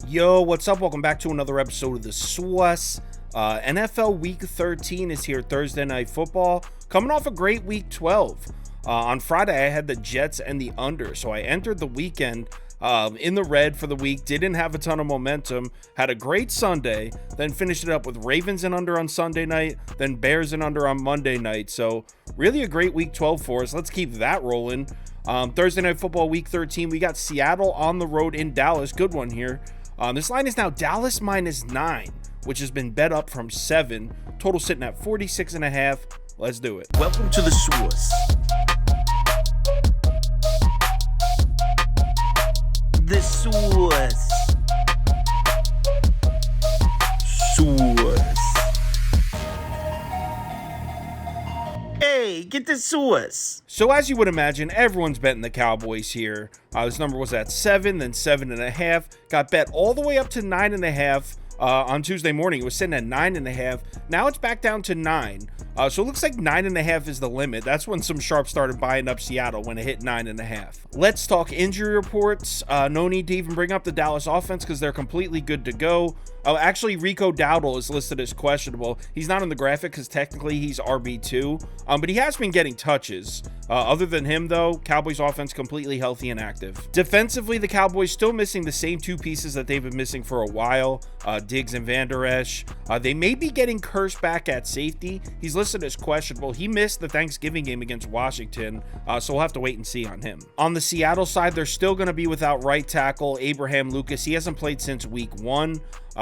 Yo, what's up? Welcome back to another episode of the SWUS. NFL Week 13 is here, Thursday Night Football, coming off a great Week 12. On Friday, I had the Jets and the under, so I entered the weekend in the red for the week, didn't have a ton of momentum, had a great Sunday, then finished it up with Ravens and under on Sunday night, then Bears and under on Monday night. So really a great Week 12 for us. Let's keep that rolling. Thursday Night Football Week 13, we got Seattle on the road in Dallas. Good one here. This line is now Dallas -9, which has been bet up from 7. Total sitting at 46.5. Let's do it. Welcome to the SWUS. The SWUS. SWUS. Hey, get the SWUS. So as you would imagine, everyone's betting the Cowboys here. This number was at 7, then 7.5. Got bet all the way up to 9.5 on Tuesday morning. It was sitting at 9.5. Now it's back down to 9. So it looks like 9.5 is the limit. That's when some sharps started buying up Seattle, when it hit 9.5. Let's talk injury reports. No need to even bring up the Dallas offense because they're completely good to go. Actually, Rico Dowdle is listed as questionable. He's not on the graphic because technically he's RB2, but he has been getting touches. Other than him, though, Cowboys offense completely healthy and active. Defensively, the Cowboys still missing the same two pieces that they've been missing for a while, Diggs and Van Der Esch. They may be getting Kirms back at safety. He's listed as questionable. He missed the Thanksgiving game against Washington, so we'll have to wait and see on him. On the Seattle side, they're still going to be without right tackle Abraham Lucas. He hasn't played since week 1.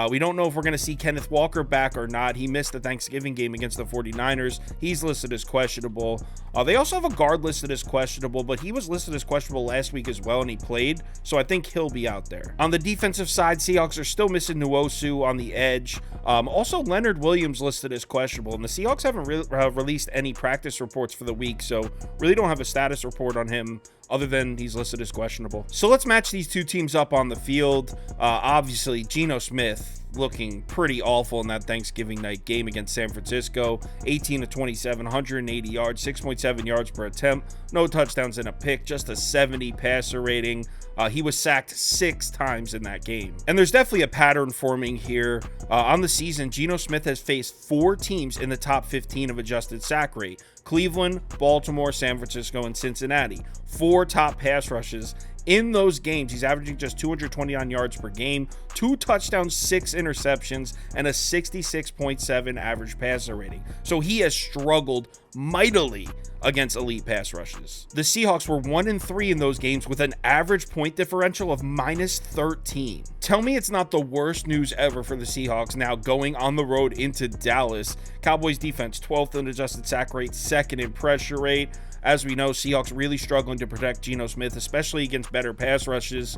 We don't know if we're going to see Kenneth Walker back or not. He missed the Thanksgiving game against the 49ers. He's listed as questionable. They also have a guard listed as questionable, but he was listed as questionable last week as well, and he played, so I think he'll be out there. On the defensive side, Seahawks are still missing Nwosu on the edge. Also, Leonard Williams listed as questionable, and the Seahawks haven't released any practice reports for the week, so really don't have a status report on him other than he's listed as questionable. So let's match these two teams up on the field. Obviously, Geno Smith looking pretty awful in that Thanksgiving night game against San Francisco. 18 of 27, 180 yards, 6.7 yards per attempt, no touchdowns and a pick, just a 70 passer rating. He was sacked 6 times in that game. And there's definitely a pattern forming here. On the season, Geno Smith has faced 4 teams in the top 15 of adjusted sack rate: Cleveland, Baltimore, San Francisco, and Cincinnati. 4 top pass rushes. In those games, he's averaging just 229 yards per game, 2 touchdowns, 6 interceptions, and a 66.7 average passer rating. So he has struggled mightily against elite pass rushes. The Seahawks were 1-3 in those games with an average point differential of -13. Tell me it's not the worst news ever for the Seahawks now going on the road into Dallas. Cowboys defense 12th in adjusted sack rate, 2nd in pressure rate. As we know, Seahawks really struggling to protect Geno Smith, especially against better pass rushes.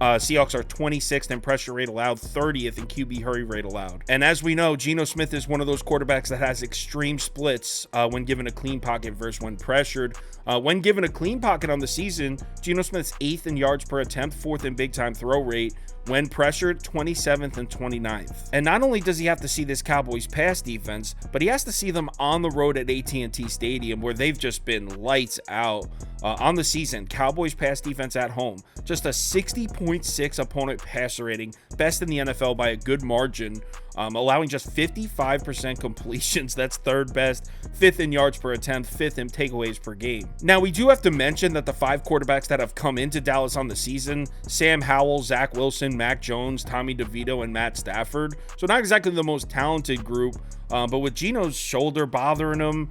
Seahawks are 26th in pressure rate allowed, 30th in QB hurry rate allowed. And as we know, Geno Smith is one of those quarterbacks that has extreme splits when given a clean pocket versus when pressured. When given a clean pocket on the season, Geno Smith's 8th in yards per attempt, 4th in big time throw rate. When pressured, 27th and 29th. And not only does he have to see this Cowboys pass defense, but he has to see them on the road at AT&T Stadium, where they've just been lights out. On the season, Cowboys pass defense at home, just a 60.6 opponent passer rating, best in the NFL by a good margin, allowing just 55% completions. That's 3rd best, 5th in yards per attempt, 5th in takeaways per game. Now, we do have to mention that the 5 quarterbacks that have come into Dallas on the season: Sam Howell, Zach Wilson, Mac Jones, Tommy DeVito, and Matt Stafford. So not exactly the most talented group, but with Geno's shoulder bothering him,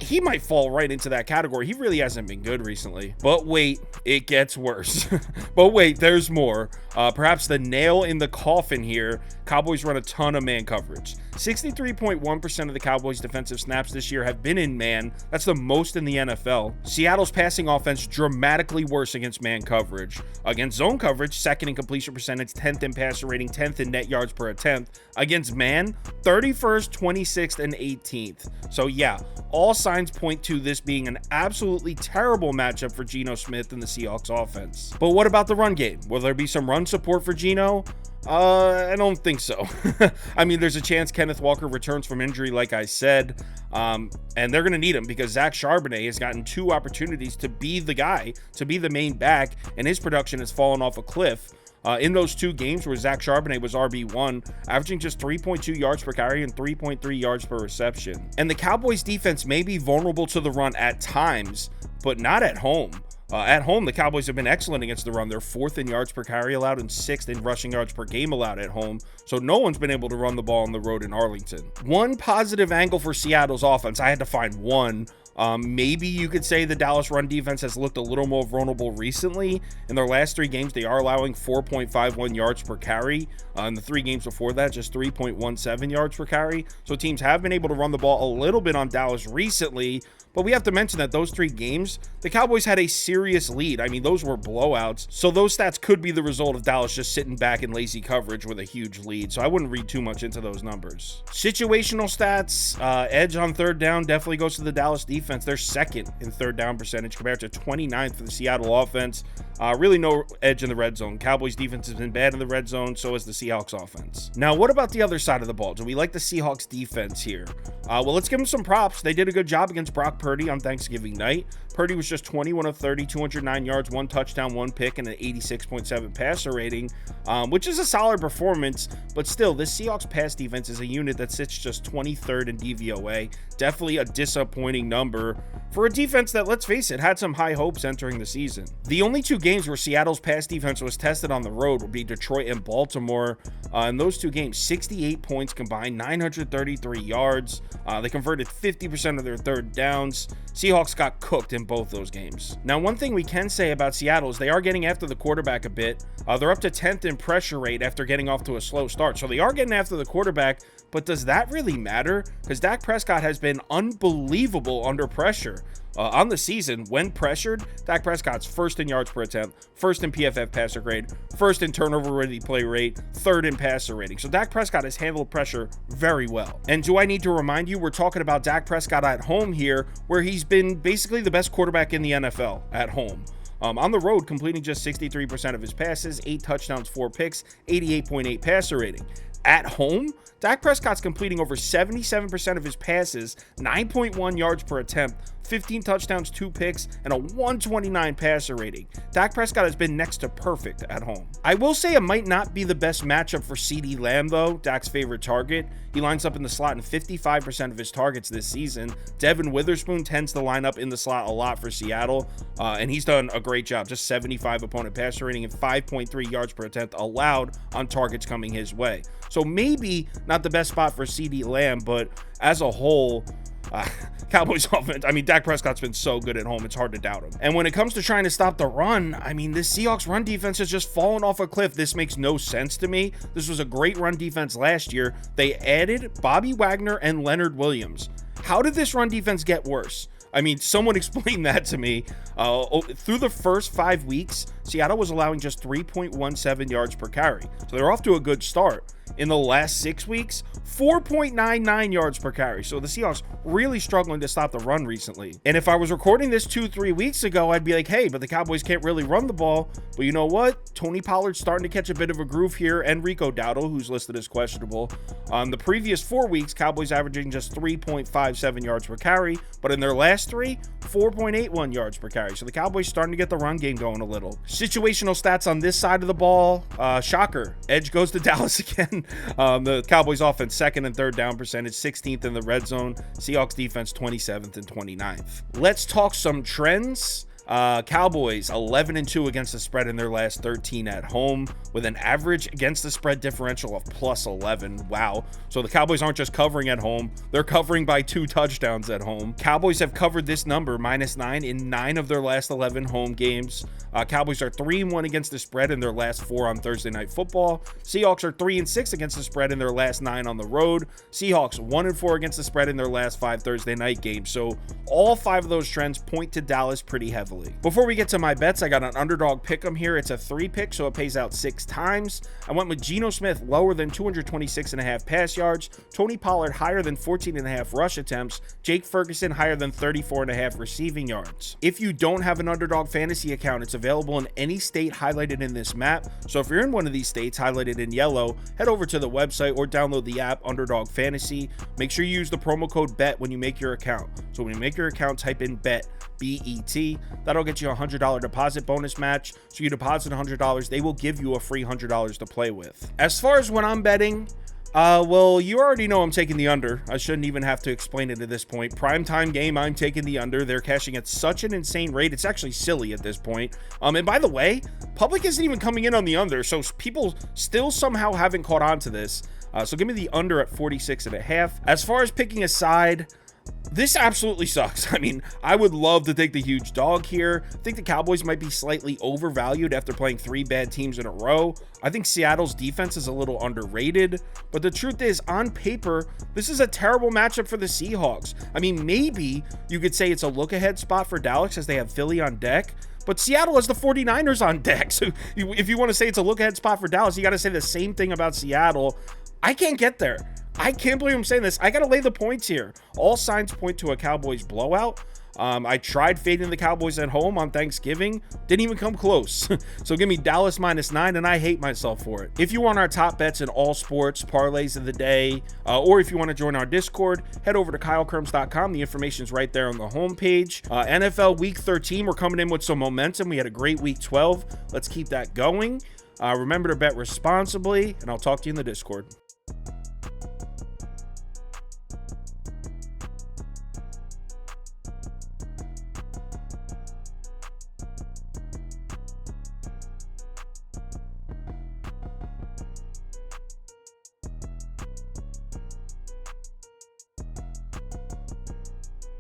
he might fall right into that category. He really hasn't been good recently. But wait, it gets worse. But wait, there's more. Perhaps the nail in the coffin here: Cowboys run a ton of man coverage. 63.1% of the Cowboys' defensive snaps this year have been in man. That's the most in the NFL. Seattle's passing offense dramatically worse against man coverage. Against zone coverage, 2nd in completion percentage, 10th in passer rating, 10th in net yards per attempt. Against man, 31st, 26th, and 18th. So yeah, all signs point to this being an absolutely terrible matchup for Geno Smith and the Seahawks offense. But what about the run game? Will there be some run support for Geno? I don't think so. I mean, there's a chance Kenneth Walker returns from injury, like I said, and they're going to need him because Zach Charbonnet has gotten 2 opportunities to be the guy, to be the main back, and his production has fallen off a cliff. In those 2 games where Zach Charbonnet was RB1, averaging just 3.2 yards per carry and 3.3 yards per reception. And the Cowboys defense may be vulnerable to the run at times, but not at home. At home, the Cowboys have been excellent against the run. They're 4th in yards per carry allowed and 6th in rushing yards per game allowed at home. So no one's been able to run the ball on the road in Arlington. One positive angle for Seattle's offense, I had to find one. Maybe you could say the Dallas run defense has looked a little more vulnerable recently. In their last 3 games, they are allowing 4.51 yards per carry. In the 3 games before that, just 3.17 yards per carry. So teams have been able to run the ball a little bit on Dallas recently. But we have to mention that those 3 games, the Cowboys had a serious lead. I mean, those were blowouts. So those stats could be the result of Dallas just sitting back in lazy coverage with a huge lead. So I wouldn't read too much into those numbers. Situational stats, edge on 3rd down definitely goes to the Dallas defense. They're 2nd in 3rd down percentage compared to 29th for the Seattle offense. Really no edge in the red zone. Cowboys defense has been bad in the red zone, so has the Seahawks offense. Now, what about the other side of the ball? Do we like the Seahawks defense here? Well, let's give them some props. They did a good job against Brock Purdy on Thanksgiving night. Purdy was just 21 of 30, 209 yards, 1 touchdown, 1 pick, and an 86.7 passer rating, which is a solid performance. But still, this Seahawks pass defense is a unit that sits just 23rd in DVOA. Definitely a disappointing number for a defense that, let's face it, had some high hopes entering the season. The only 2 games where Seattle's pass defense was tested on the road would be Detroit and Baltimore. In those 2 games, 68 points combined, 933 yards. They converted 50% of their 3rd downs. Seahawks got cooked in both those games. Now, one thing we can say about Seattle is they are getting after the quarterback a bit. They're up to 10th in pressure rate after getting off to a slow start. So they are getting after the quarterback, but does that really matter? Because Dak Prescott has been unbelievable under pressure. On the season, when pressured, Dak Prescott's 1st in yards per attempt, 1st in PFF passer grade, 1st in turnover ready play rate, 3rd in passer rating. So Dak Prescott has handled pressure very well. And do I need to remind you, we're talking about Dak Prescott at home here, where he's been basically the best quarterback in the NFL at home. On the road, completing just 63% of his passes, 8 touchdowns, 4 picks, 88.8 passer rating. At home, Dak Prescott's completing over 77% of his passes, 9.1 yards per attempt, 15 touchdowns, 2 picks, and a 129 passer rating. Dak Prescott has been next to perfect at home. I will say it might not be the best matchup for CeeDee Lamb, though, Dak's favorite target. He lines up in the slot in 55% of his targets this season. Devin Witherspoon tends to line up in the slot a lot for Seattle, and he's done a great job. Just 75 opponent passer rating and 5.3 yards per attempt allowed on targets coming his way. So maybe not the best spot for CeeDee Lamb, but as a whole, Cowboys offense, I mean, Dak Prescott's been so good at home, it's hard to doubt him. And when it comes to trying to stop the run, I mean, this Seahawks run defense has just fallen off a cliff. This makes no sense to me. This was a great run defense last year. They added Bobby Wagner and Leonard Williams. How did this run defense get worse? I mean, someone explain that to me. Through the first 5 weeks, Seattle was allowing just 3.17 yards per carry. So they're off to a good start. In the last 6 weeks, 4.99 yards per carry. So the Seahawks really struggling to stop the run recently. And if I was recording this 2-3 weeks ago, I'd be like, hey, but the Cowboys can't really run the ball. But you know what? Tony Pollard's starting to catch a bit of a groove here, and Rico Dowdle, who's listed as questionable. On the previous 4 weeks, Cowboys averaging just 3.57 yards per carry. But in their last 3, 4.81 yards per carry. So the Cowboys starting to get the run game going a little. Situational stats on this side of the ball. Shocker. Edge goes to Dallas again. The Cowboys offense 2nd and 3rd down percentage, 16th in the red zone. Seahawks defense 27th and 29th. Let's talk some trends. Cowboys 11-2 against the spread in their last 13 at home, with an average against the spread differential of +11. Wow. So the Cowboys aren't just covering at home, they're covering by 2 touchdowns at home. Cowboys have covered this number, -9, in 9 of their last 11 home games. Cowboys are 3-1 against the spread in their last 4 on Thursday Night Football. Seahawks are 3-6 against the spread in their last 9 on the road. Seahawks 1-4 against the spread in their last 5 Thursday night games. So all 5 of those trends point to Dallas pretty heavily. Before we get to my bets, I got an underdog pick'em here. It's a 3 pick, so it pays out 6 times. I went with Geno Smith lower than 226.5 pass yards, Tony Pollard higher than 14.5 rush attempts, Jake Ferguson higher than 34.5 receiving yards. If you don't have an Underdog fantasy account, it's available in any state highlighted in this map. So if you're in one of these states highlighted in yellow, head over to the website or download the app Underdog Fantasy. Make sure you use the promo code BET when you make your account. So when you make your account, type in BET, BET. That'll get you a $100 deposit bonus match. So you deposit $100, they will give you a free $100 to play with. As far as when I'm betting, well, you already know I'm taking the under. I shouldn't even have to explain it at this point. Primetime game, I'm taking the under. They're cashing at such an insane rate. It's actually silly at this point. And by the way, public isn't even coming in on the under, so people still somehow haven't caught on to this. So give me the under at 46.5. As far as picking a side, this absolutely sucks. I mean, I would love to take the huge dog here. I think the Cowboys might be slightly overvalued after playing 3 bad teams in a row. I think Seattle's defense is a little underrated, but the truth is, on paper, this is a terrible matchup for the Seahawks. I mean, maybe you could say it's a look-ahead spot for Dallas as they have Philly on deck, but Seattle has the 49ers on deck. So if you want to say it's a look-ahead spot for Dallas, you got to say the same thing about Seattle. I can't get there. I can't believe I'm saying this. I got to lay the points here. All signs point to a Cowboys blowout. I tried fading the Cowboys at home on Thanksgiving. Didn't even come close. So give me Dallas -9, and I hate myself for it. If you want our top bets in all sports, parlays of the day, or if you want to join our Discord, head over to KyleKirms.com. The information's right there on the homepage. NFL Week 13, we're coming in with some momentum. We had a great Week 12. Let's keep that going. Remember to bet responsibly, and I'll talk to you in the Discord.